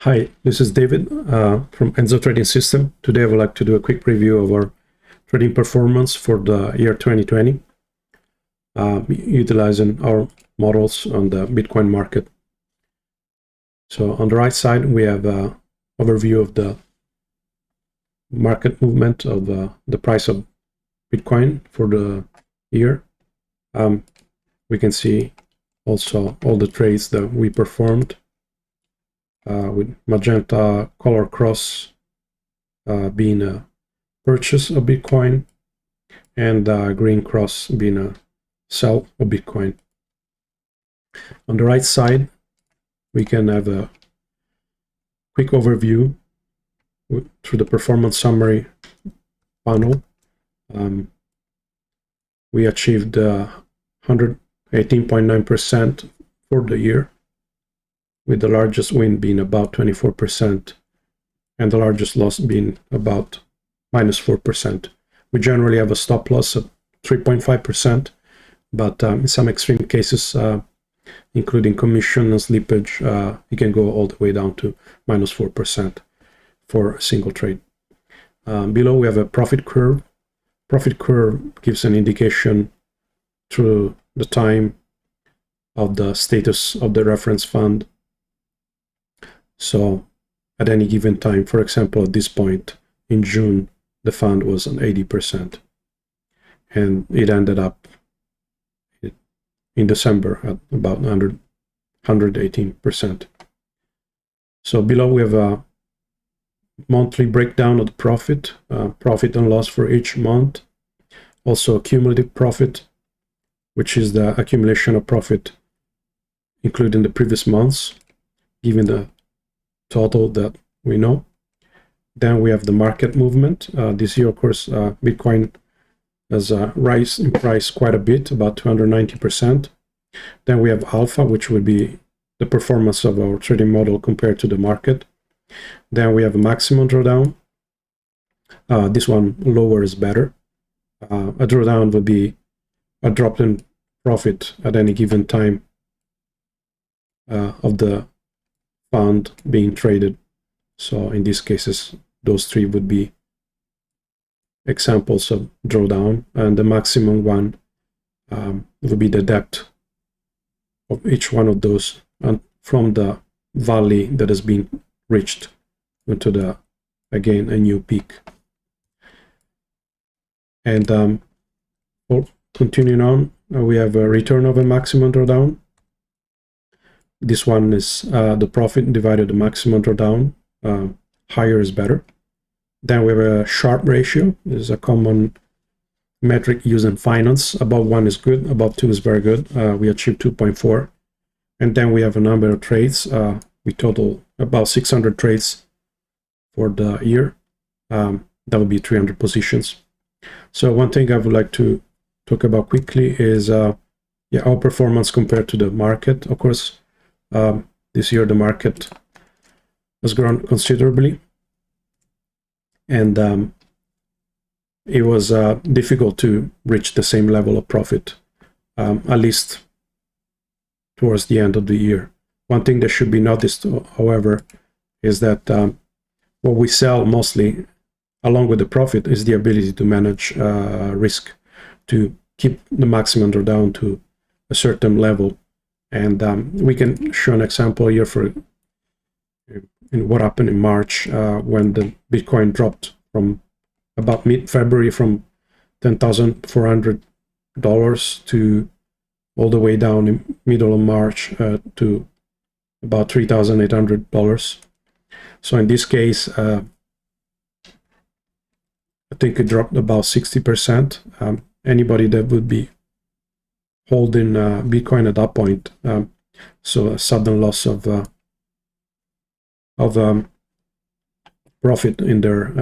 Hi, this is David from ENZO Trading System. Today I would like to do a quick review of our trading performance for the year 2020, utilizing our models on the Bitcoin market. So on the right side, we have an overview of the market movement of the price of Bitcoin for the year. We can see also all the trades that we performed. With magenta color cross being a purchase of Bitcoin, and green cross being a sell of Bitcoin. On the right side, we can have a quick overview through the performance summary panel. We achieved 118.9% for the year, with the largest win being about 24% and the largest loss being about -4%. We generally have a stop loss of 3.5%, but in some extreme cases, including commission and slippage, it can go all the way down to -4% for a single trade. Below we have a profit curve. Profit curve gives an indication through the time of the status of the reference fund. So at any given time, for example, at this point in June, the fund was on 80%, and it ended up in December at about 118%. So below we have a monthly breakdown of the profit and loss for each month. Also cumulative profit, which is the accumulation of profit including the previous months, given the total that we know. Then we have the market movement. This year, of course, Bitcoin has rise in price quite a bit, about 290%. Then we have alpha, which would be the performance of our trading model compared to the market. Then we have a maximum drawdown. This one lower is better. A drawdown would be a drop in profit at any given time of the fund being traded. So in these cases, those three would be examples of drawdown, and the maximum one would be the depth of each one of those, and from the valley that has been reached into the, again, a new peak. And continuing on, we have a return of a maximum drawdown. This one is the profit divided the maximum drawdown. Higher is better. Then we have a Sharpe ratio. This is a common metric used in finance. Above 1 is good, above 2 is very good. We achieved 2.4. And then we have a number of trades. We total about 600 trades for the year. That would be 300 positions. So one thing I would like to talk about quickly is our performance compared to the market. Of course, this year the market has grown considerably, and it was difficult to reach the same level of profit, at least towards the end of the year. One thing that should be noticed, however, is that what we sell mostly, along with the profit, is the ability to manage risk, to keep the maximum drawdown to a certain level. And we can show an example here for what happened in March when the Bitcoin dropped from about mid-February from $10,400 to all the way down in middle of March to about $3,800. So in this case, I think it dropped about 60%. Anybody that would be holding Bitcoin at that point, so a sudden loss of profit in their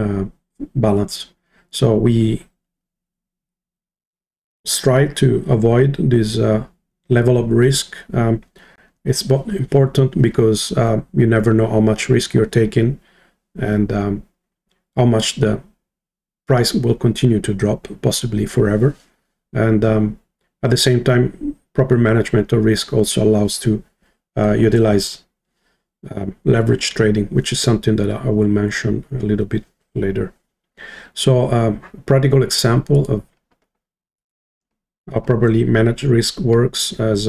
balance. So we strive to avoid this level of risk. It's important because you never know how much risk you're taking, and how much the price will continue to drop, possibly forever. And at the same time, proper management of risk also allows to utilize leverage trading, which is something that I will mention a little bit later. So a practical example of how properly managed risk works as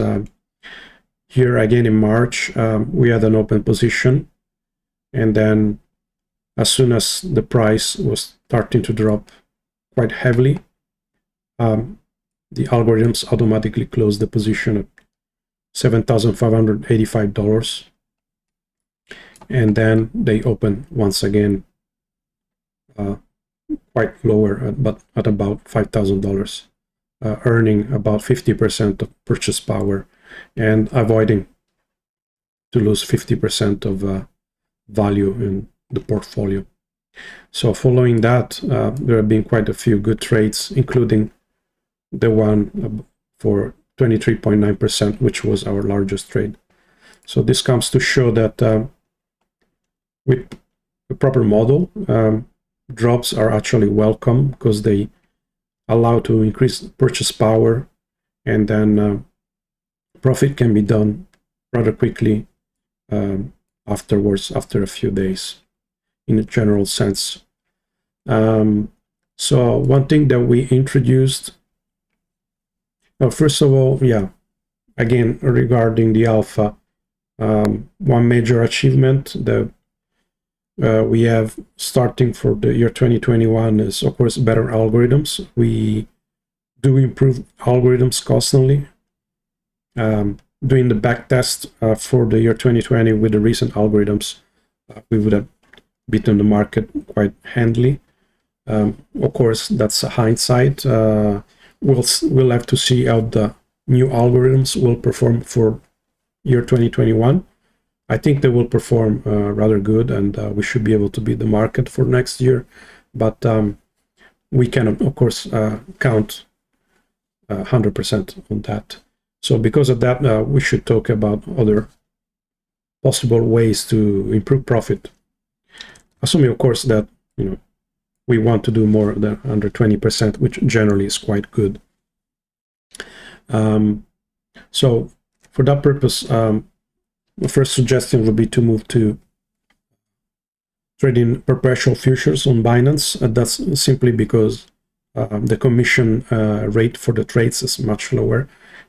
here again in March, we had an open position, and then as soon as the price was starting to drop quite heavily, the algorithms automatically closed the position at $7,585, and then they open once again quite lower, but at about $5,000, earning about 50% of purchase power and avoiding to lose 50% of value in the portfolio. So following that, there have been quite a few good trades, including the one for 23.9%, which was our largest trade. So this comes to show that with a proper model, drops are actually welcome because they allow to increase purchase power, and then profit can be done rather quickly afterwards, after a few days, in a general sense. So one thing that we introduced, first of all, again, regarding the alpha, one major achievement that we have starting for the year 2021 is, of course, better algorithms. We do improve algorithms constantly. Doing the back test for the year 2020 with the recent algorithms, we would have beaten the market quite handily. Of course, that's a hindsight. We'll have to see how the new algorithms will perform for year 2021. I think they will perform rather good, and we should be able to beat the market for next year. But we cannot, of course, count 100% on that. So because of that, we should talk about other possible ways to improve profit, assuming, of course, that we want to do more than under 20%, which generally is quite good. So for that purpose, the first suggestion would be to move to trading perpetual futures on Binance. That's simply because the commission rate for the trades is much lower,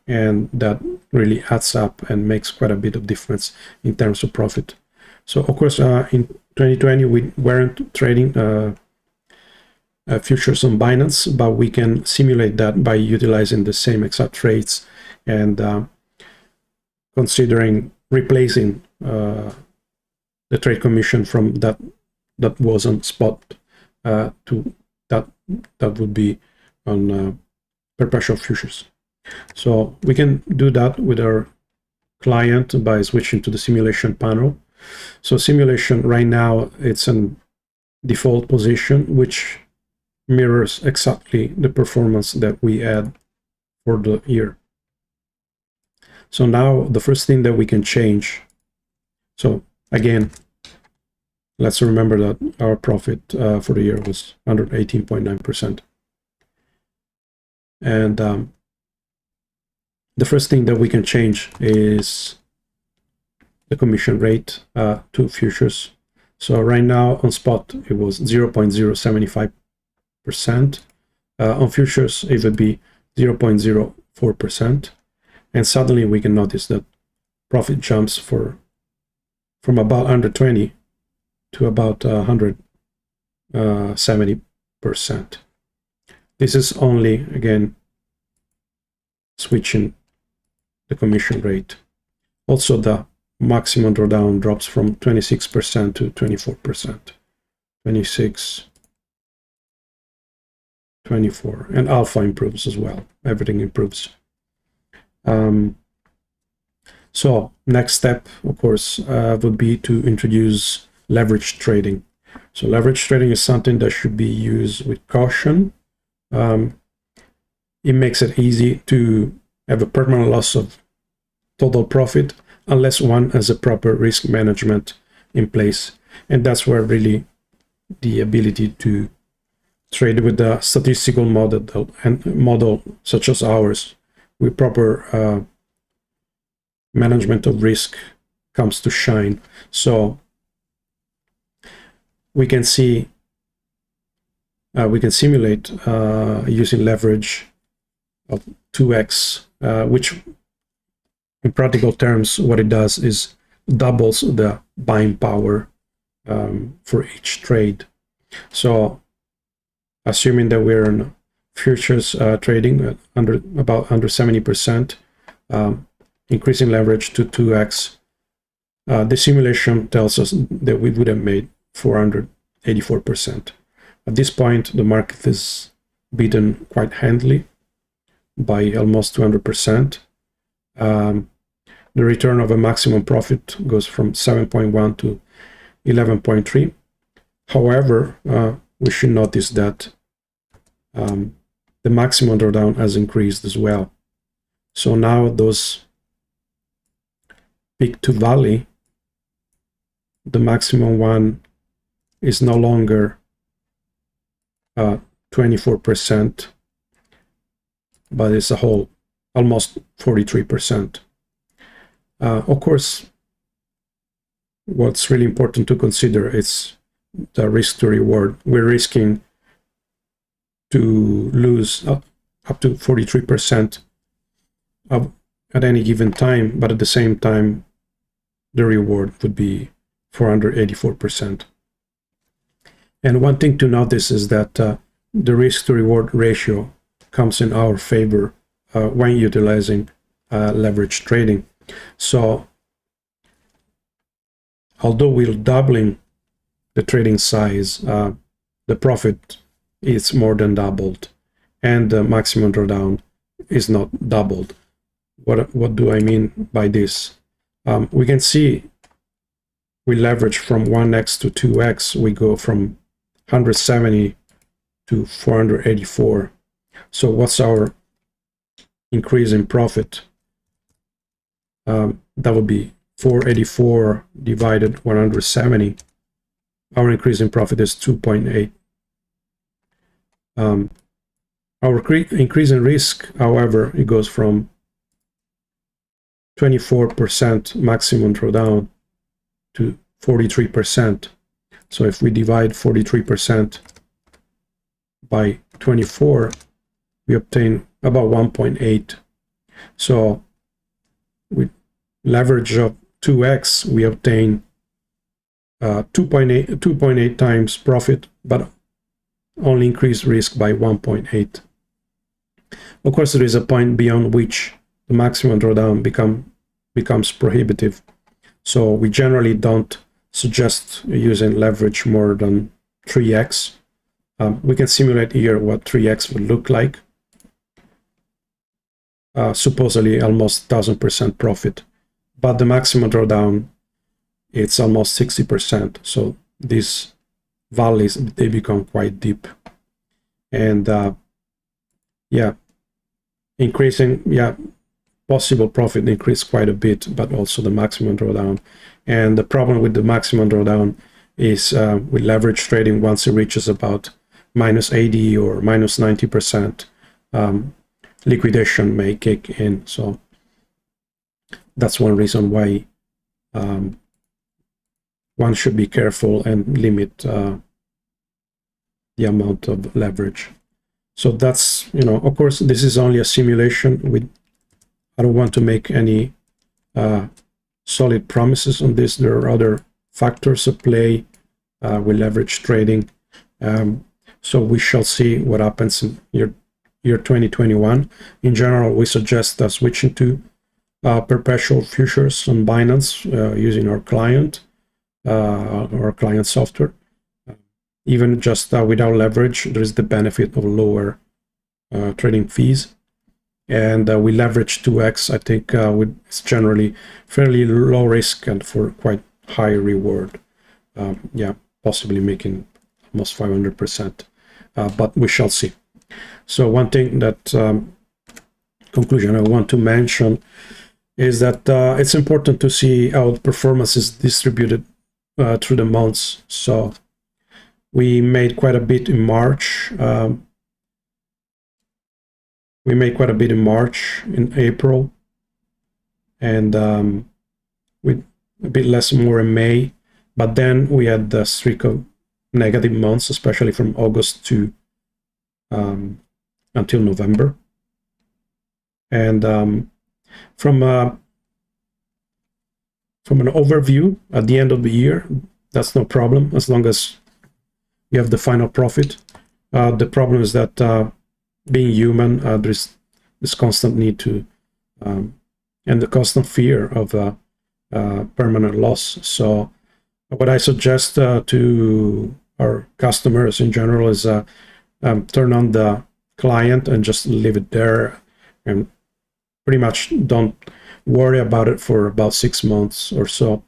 and that really adds up and makes quite a bit of difference in terms of profit. So of course, in 2020 we weren't trading futures on Binance, but we can simulate that by utilizing the same exact trades and considering replacing the trade commission from that was on spot to that would be on perpetual futures. So we can do that with our client by switching to the simulation panel. So simulation right now, it's in default position, which mirrors exactly the performance that we had for the year. So now the first thing that we can change, so again, let's remember that our profit for the year was 118.9%. And the first thing that we can change is the commission rate to futures. So right now on spot, it was 0.075%. On futures, it would be 0.04%. And suddenly we can notice that profit jumps from about 120 to about 170%. This is only, again, switching the commission rate. Also, the maximum drawdown drops from 26% to 24%. 26, 24, and alpha improves as well. Everything improves. So next step, of course, would be to introduce leverage trading. So leverage trading is something that should be used with caution. It makes it easy to have a permanent loss of total profit unless one has a proper risk management in place. And that's where really the ability to trade with a statistical model and model such as ours with proper management of risk comes to shine. So we can see, we can simulate using leverage of 2x, which in practical terms, what it does is doubles the buying power for each trade. So assuming that we're in futures trading about under 70%, increasing leverage to 2x, the simulation tells us that we would have made 484%. At this point, the market is beaten quite handily by almost 200%. The return of a maximum profit goes from 7.1 to 11.3. However, we should notice that the maximum drawdown has increased as well. So now those peak to valley, the maximum one is no longer 24%, but it's a whole almost 43%. Of course, what's really important to consider is the risk to reward. We're risking to lose up to 43% at any given time, but at the same time, the reward would be 484%. And one thing to notice is that the risk to reward ratio comes in our favor when utilizing leverage trading. So although we're doubling the trading size, the profit is more than doubled, and the maximum drawdown is not doubled. What do I mean by this? We can see we leverage from 1x to 2x. We go from 170 to 484. So what's our increase in profit? That would be 484 divided 170. Our increase in profit is 2.8. Our increase in risk, however, it goes from 24% maximum drawdown to 43%. So if we divide 43% by 24, we obtain about 1.8. So with leverage of 2x, we obtain 2.8 times profit, but only increase risk by 1.8. Of course, there is a point beyond which the maximum drawdown becomes prohibitive. So we generally don't suggest using leverage more than 3x. We can simulate here what 3x would look like. Supposedly almost 1000% profit, but the maximum drawdown, it's almost 60%. So these valleys, they become quite deep. And possible profit increase quite a bit, but also the maximum drawdown. And the problem with the maximum drawdown is with leverage trading, once it reaches about minus 80 or minus 90%, liquidation may kick in. So that's one reason why one should be careful and limit the amount of leverage. So that's, of course, this is only a simulation. I don't want to make any solid promises on this. There are other factors at play with leverage trading. So we shall see what happens in year 2021. In general, we suggest switching to perpetual futures on Binance using our client software. Even just without leverage, there is the benefit of lower trading fees. And we leverage 2x. I think it's generally fairly low risk and for quite high reward. Possibly making almost 500%. But we shall see. So one thing that conclusion I want to mention is that it's important to see how the performance is distributed through the months. So we made quite a bit in March. We made quite a bit in March, in April, and a bit less more in May, but then we had the streak of negative months, especially from August to until November. And from an overview at the end of the year, that's no problem as long as you have the final profit. The problem is that being human, there's this constant need to and the constant fear of permanent loss. So what I suggest to our customers in general is turn on the client and just leave it there, and pretty much don't worry about it for about 6 months or so.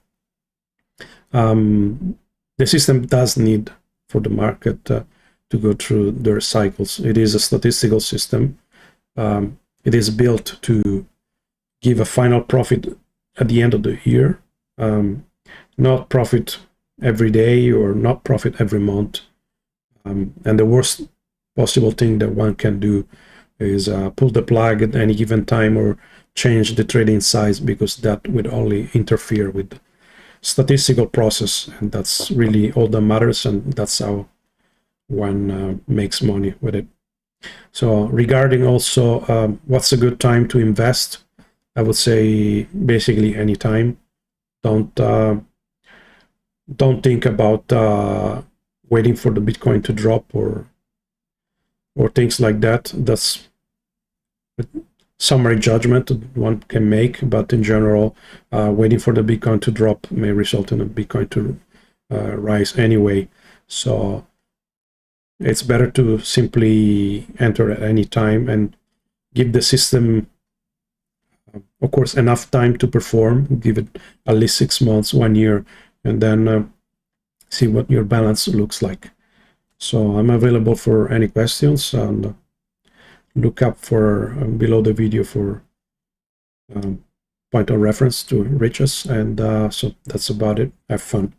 The system does need for the market to go through their cycles. It is a statistical system. It is built to give a final profit at the end of the year, not profit every day or not profit every month. And the worst possible thing that one can do is pull the plug at any given time or change the trading size, because that would only interfere with the statistical process, and that's really all that matters, and that's how one makes money with it. So regarding also what's a good time to invest, I would say basically any time. Don't think about waiting for the Bitcoin to drop or things like that. That's a summary judgment one can make, but in general, waiting for the Bitcoin to drop may result in a Bitcoin to rise anyway. So it's better to simply enter at any time and give the system, of course, enough time to perform. Give it at least 6 months, 1 year, and then see what your balance looks like. So I'm available for any questions, and look up for below the video for point of reference to reach us. And so that's about it. Have fun.